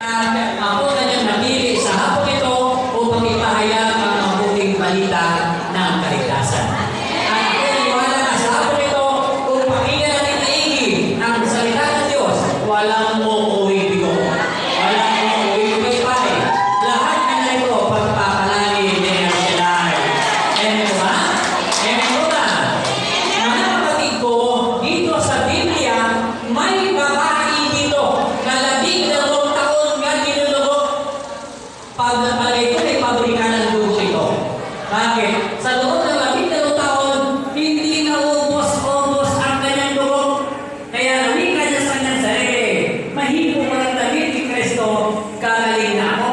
Ako kanyang napili sa hapon ito upang ipahayag ang mabuting balita ng kaligtasan. At ako naniwala na sa hapon ito kung pakinggan natin maigi ang salita ng Diyos, walang uuwing bigo. Walang uuwing paypay. Lahat na ito pagpapalangin ni El Shaddai. Amen po ba? Amen po ba? Mga kapatid ko, dito sa Biblia, may babae dito na 12 taon nga nilulugo. Pagpalagay ko, may pabrika ng dugo ito. Bakit? Sa loob ng 12 taon, hindi naubos ang kanyang dugo. Kaya lumika niya sa kanyang sarili. Mahimo ko ng damit ni Kristo, kagaling na ako.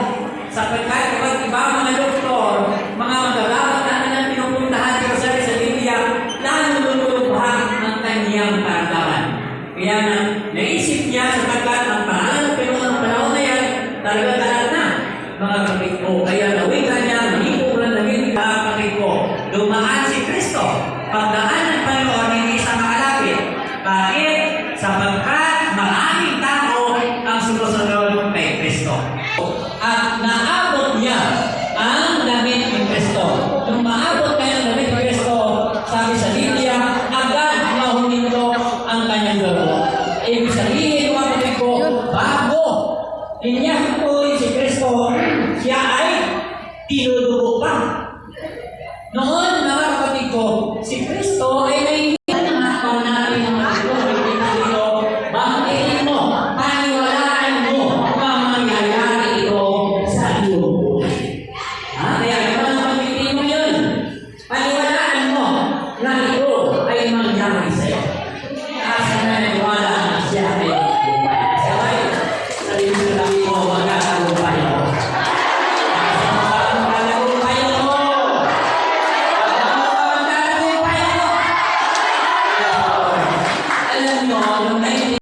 Sapagkat kapag iba mga doktor, mga magagawa na kanyang pinupuntahan dito sa Biblia, lalo lulubha ang kanyang karamdaman. Kaya naisip niya sapagkat ang pangalan ng Panginoon ng panahon na yan, talaga lahat na mga kapatid ko. Kaya nawika niya, mahimo ko ng damit ni kapatid ko. Dumaan si Kristo. Pagdaan ng Panginoon, hindi siya makalapit. Bakit? Sapagkat maraming tao ang sumusunod kay Kristo. At naabot niya ang damit ni Kristo. Nung maabot kaya ang damit ni Kristo, sabi sa Biblia, agad mahuminto ang kanyang dugo. Ibig sabihin, mga kapatid ko, bago inyakuin si Kristo, siya ay tinudugo pa. Noon, mga kapatid ko, si Kristo